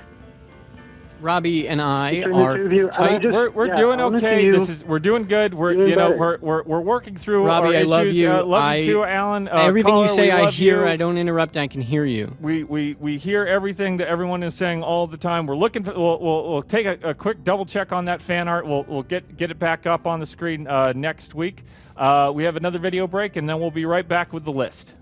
Robbie and I are tight. We're doing okay. We're doing good. We're working through. Robbie, our issues. I love you. Love you too, Alan. Everything caller, you say, I hear. You. I don't interrupt. I can hear you. We hear everything that everyone is saying all the time. We're looking for. We'll take a quick double check on that fan art. We'll get it back up on the screen next week. We have another video break, and then we'll be right back with the list.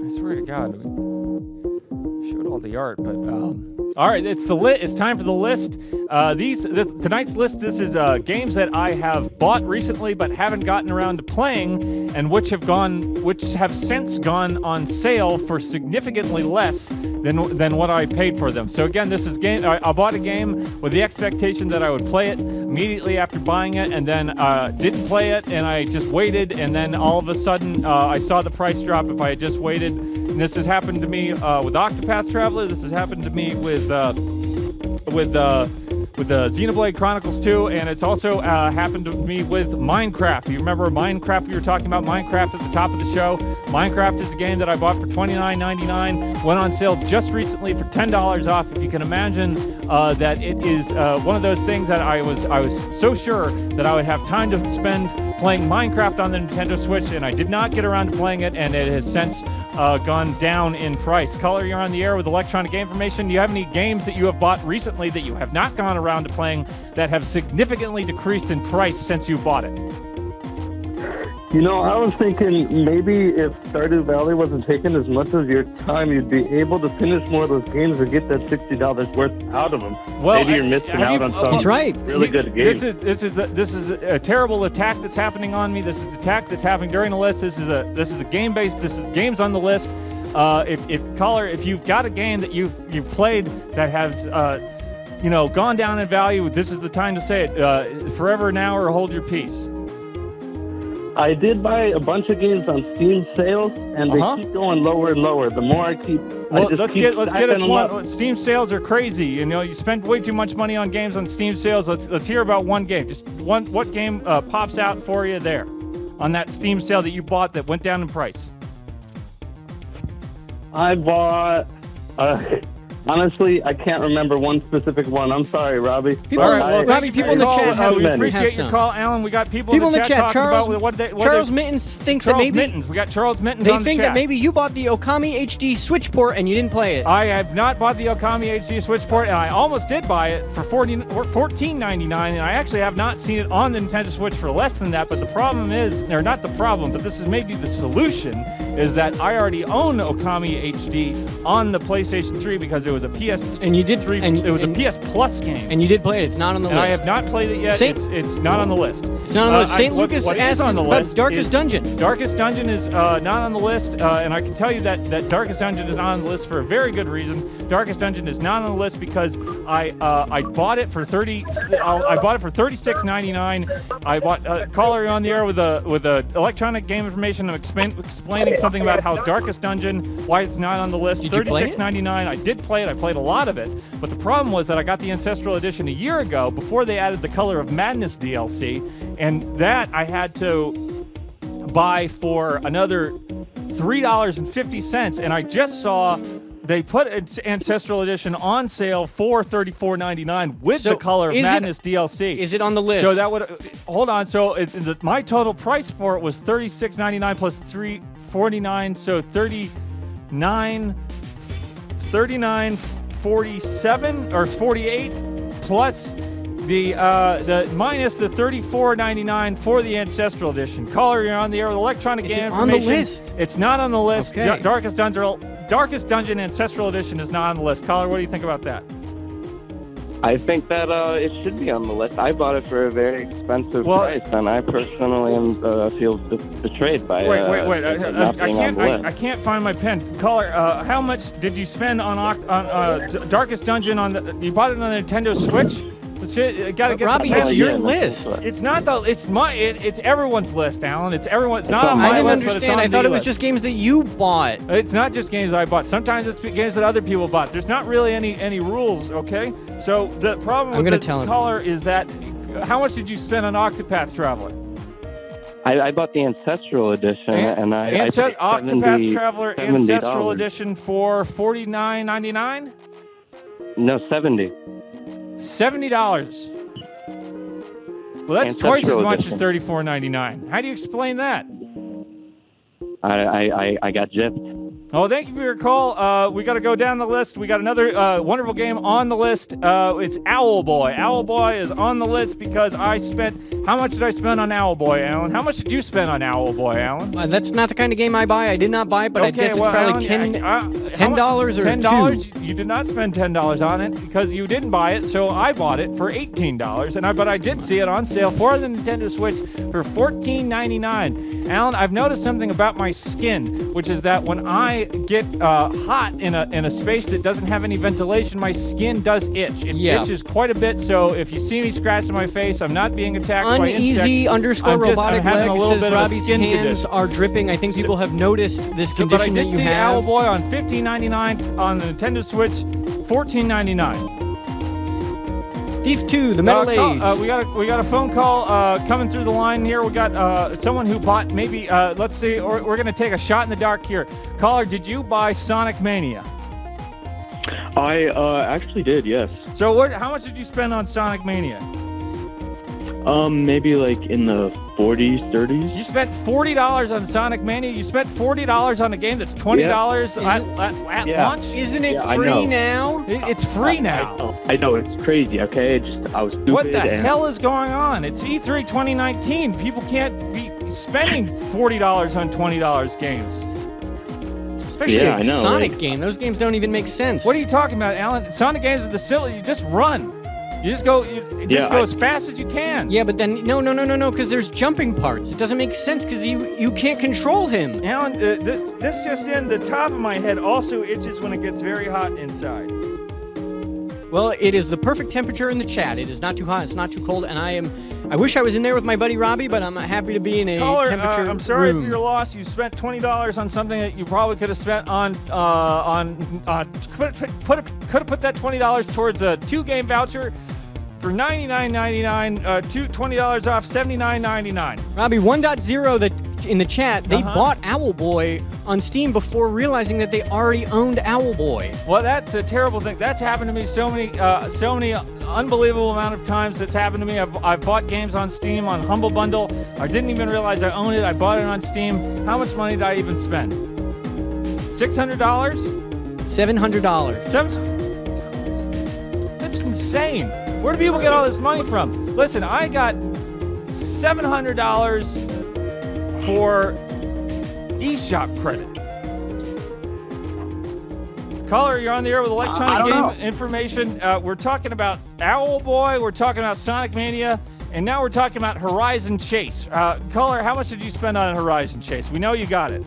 I swear to God, we showed all all the art. But all right, it's time for the list. Tonight's list. This is games that I have bought recently but haven't gotten around to playing, and which have since gone on sale for significantly less than what I paid for them. So again, this is game. I bought a game with the expectation that I would play it immediately after buying it, and then didn't play it, and I just waited, and then all of a sudden I saw the price drop. If I had just waited, and this has happened to me with Octopath Traveler. This has happened to me with the Xenoblade Chronicles 2, and it's also happened to me with Minecraft. You remember Minecraft? We were talking about Minecraft at the top of the show. Minecraft is a game that I bought for $29.99, went on sale just recently for $10 off. If you can imagine that it is one of those things that I was so sure that I would have time to spend playing Minecraft on the Nintendo Switch, and I did not get around to playing it, and it has since gone down in price. Caller, you're on the air with Electronic Game Information. Do you have any games that you have bought recently that you have not gone around to playing that have significantly decreased in price since you bought it? You know, I was thinking maybe if Stardew Valley wasn't taking as much of your time, you'd be able to finish more of those games and get that $60 worth out of them. Well, maybe you're missing out on some He's right. really good games. This is a terrible attack that's happening on me. This is an attack that's happening during the list. This is a game based. This is games on the list. If you've got a game that you've played that has gone down in value, this is the time to say it. Forever now or hold your peace. I did buy a bunch of games on Steam sales, and they keep going lower and lower. The more I keep, let's get us one. Steam sales are crazy. You know, you spend way too much money on games on Steam sales. Let's hear about one game. Just one. What game pops out for you there on that Steam sale that you bought that went down in price? I bought. Honestly, I can't remember one specific one. I'm sorry, Robbie. Robbie, people in the chat have we appreciate your call, Alan. We got people in the chat talking about Charles Mittens thinks that maybe we got Charles Mittens they on the think chat. that maybe you bought the Okami HD Switch port and you didn't play it. I have not bought the Okami HD Switch port, and I almost did buy it for $14.99, and I actually have not seen it on the Nintendo Switch for less than that. But the problem is, or not the problem, but this is maybe the solution, is that I already own Okami HD on the PlayStation 3 because it was a PS3. And you did, it was a PS Plus game. And you did play it. It's not on the list. I have not played it yet. It's not on the list. It's not on the list. St. Lucas asks on the list Darkest Dungeon. Darkest Dungeon is not on the list, and I can tell you that Darkest Dungeon is not on the list for a very good reason. Darkest Dungeon is not on the list because I bought it for $36.99. I bought caller on the air with a Electronic Game Information. I'm explaining something about how Darkest Dungeon, why it's not on the list. $36.99. I did play it. I played a lot of it, but the problem was that I got the Ancestral Edition a year ago before they added the Color of Madness DLC, and that I had to buy for another $3.50, and I just saw they put Ancestral Edition on sale for $34.99 with the Color of Madness DLC. Is it on the list? So that would hold on. So my total price for it was $36.99 plus $3.49, so $39.47 or $48 plus the minus the $34.99 for the Ancestral Edition. Caller, you're on the air with Electronic Game Information. On the list? It's not on the list. Okay. Darkest Dungeon Ancestral Edition is not on the list. Caller, what do you think about that? I think that it should be on the list. I bought it for a very expensive price, and I personally feel betrayed by Wait. not being on the list. I can't find my pen. Caller, how much did you spend on Darkest Dungeon you bought it on the Nintendo Switch? Gotta get Robbie, it's your list. It's not it's everyone's list, Alan. It's not on my list. I didn't But it's understand. on I thought the it was list. just games that you bought. It's not just games I bought. Sometimes it's games that other people bought. There's not really any rules, okay? So the problem with the caller is that how much did you spend on Octopath Traveler? I bought the Ancestral Edition, and I paid Octopath Traveler Ancestral $70. Edition for $49.99? No, $70. $70. Well, that's twice as much as $34.99. How do you explain that? I got gypped. Oh, thank you for your call. We got to go down the list. We got another wonderful game on the list. It's Owl Boy. Owl Boy is on the list because I spent... How much did I spend on Owl Boy, Alan? How much did you spend on Owl Boy, Alan? That's not the kind of game I buy. I did not buy it, but I guess it's probably Alan, $10 or $10? You did not spend $10 on it because you didn't buy it, so I bought it for $18. But I did see it on sale for the Nintendo Switch for $14.99. Alan, I've noticed something about my skin, which is that when I get hot in a space that doesn't have any ventilation, my skin does itch. It itches quite a bit, so if you see me scratching my face, I'm not being attacked by insects. Uneasy_robotic leg says Robbie's hands condition. are dripping. I think people have noticed this condition that you have. But I did see Owl Boy on $15.99 on the Nintendo Switch, $14.99. Thief 2, the Metal Age. We got a phone call coming through the line here. We got someone who bought maybe, let's see, we're going to take a shot in the dark here. Caller, did you buy Sonic Mania? I actually did, yes. So how much did you spend on Sonic Mania? Maybe like in the 40s, 30s. You spent $40 on Sonic Mania? You spent $40 on a game that's $20 at launch? Isn't it free now? It's free now. I know, it's crazy, okay? I was stupid. What the hell is going on? It's E3 2019. People can't be spending $40 on $20 games. Especially a Sonic game. Those games don't even make sense. What are you talking about, Alan? Sonic games are the silly. You just run. You just go. Go as fast as you can. Yeah, but then no, because there's jumping parts. It doesn't make sense because you can't control him. Alan, this just in. The top of my head also itches when it gets very hot inside. Well, it is the perfect temperature in the chat. It is not too hot. It's not too cold, and I wish I was in there with my buddy Robby, but I'm happy to be in a temperature I'm sorry room. for your loss. You spent $20 on something that you probably could have spent on could have put that $20 towards a 2-game voucher for $99.99, $20 off, $79.99. Robby, 1.0 in the chat, they bought Owl Boy on Steam before realizing that they already owned Owl Boy. Well, that's a terrible thing. That's happened to me so many unbelievable amount of times. That's happened to me. I've bought games on Steam on Humble Bundle. I didn't even realize I owned it. I bought it on Steam. How much money did I even spend? $600? $700. That's insane. Where do people get all this money from? Listen, I got $700 for eShop credit. Caller, you're on the air with electronic game information. We're talking about Owl Boy, we're talking about Sonic Mania, and now we're talking about Horizon Chase. Caller, how much did you spend on Horizon Chase? We know you got it.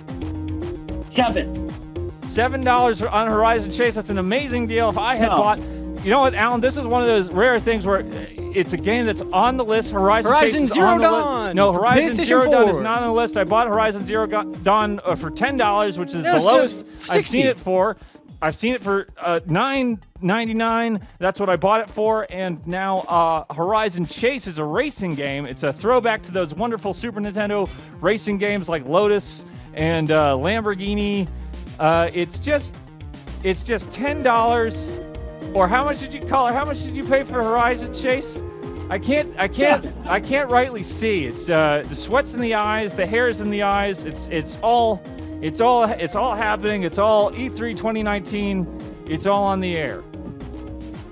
$7 on Horizon Chase. That's an amazing deal. If I had bought... You know what, Alan? This is one of those rare things where it's a game that's on the list. Horizon Chase is Zero on the Dawn. list. No, Horizon Zero Dawn is 4. not on the list. I bought Horizon Zero Dawn for $10, which is the lowest I've seen it for. I've seen it for $9.99. That's what I bought it for. And now Horizon Chase is a racing game. It's a throwback to those wonderful Super Nintendo racing games like Lotus and Lamborghini. It's just $10. Or how much did you call it? How much did you pay for Horizon Chase? I can't rightly see. It's the sweat's in the eyes, the hair's in the eyes. It's all happening. It's all E3 2019. It's all on the air.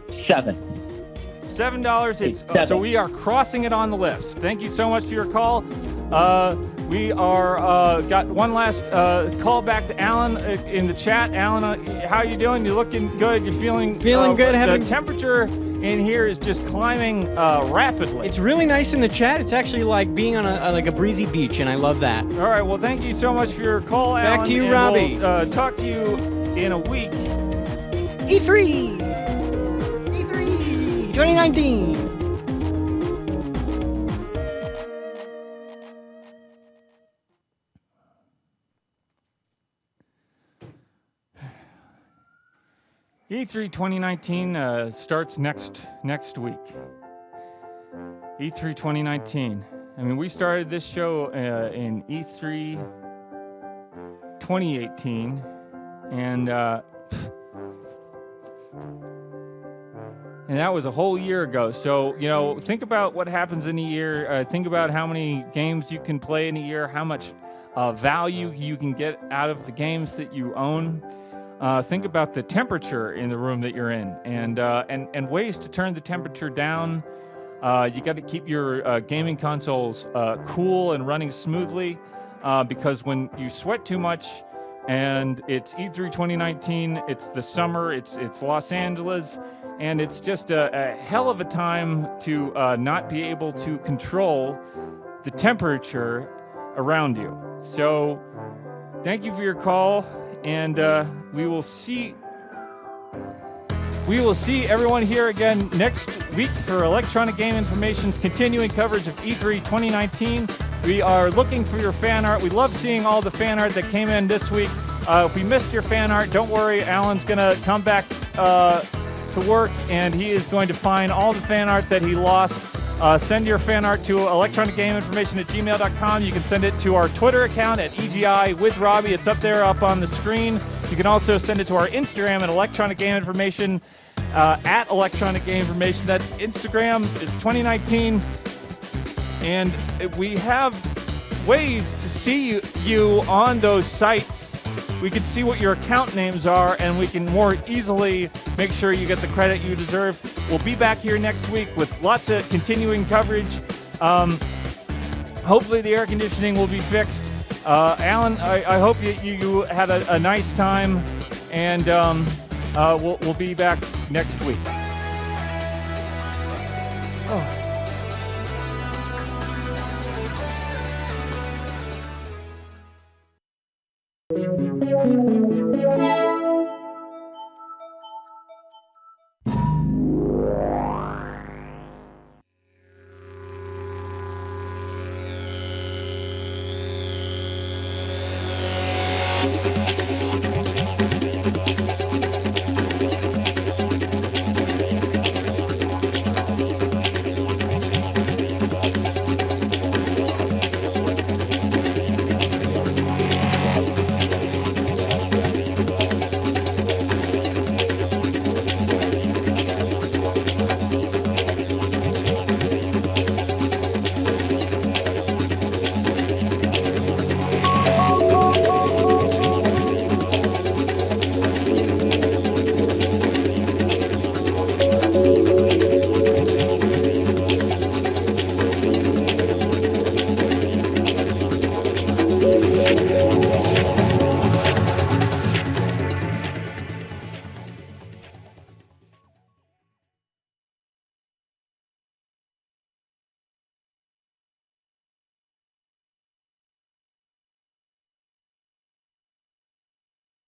$7. So we are crossing it on the list. Thank you so much for your call. We are got one last call back to Alan in the chat. Alan, how you doing? You're looking good. You're feeling good. The temperature in here is just climbing rapidly. It's really nice in the chat. It's actually like being on a breezy beach, and I love that. All right. Well, thank you so much for your call, Alan. Back to you, Robby. We'll talk to you in a week. E3 2019. E3 2019 starts next week. E3 2019. I mean, we started this show in E3 2018, and that was a whole year ago. So, think about what happens in a year. Think about how many games you can play in a year, how much value you can get out of the games that you own. Think about the temperature in the room that you're in, and ways to turn the temperature down. You got to keep your gaming consoles cool and running smoothly, because when you sweat too much, and it's E3 2019, it's the summer, it's Los Angeles, and it's just a hell of a time to not be able to control the temperature around you. So thank you for your call, and we will see everyone here again next week for Electronic Game Information's continuing coverage of E3 2019. We are looking for your fan art. We love seeing all the fan art that came in this week. If we missed your fan art, don't worry. Alan's going to come back to work, and he is going to find all the fan art that he lost. Send your fan art to electronicgameinformation@gmail.com. You can send it to our Twitter account at EGI with Robby. It's up there, up on the screen. You can also send it to our Instagram at Electronic Game Information, at Electronic Game Information. That's Instagram. It's 2019. And we have ways to see you on those sites. We can see what your account names are, and we can more easily make sure you get the credit you deserve. We'll be back here next week with lots of continuing coverage. Hopefully the air conditioning will be fixed. Alan, I hope you had a nice time, and we'll be back next week. Oh.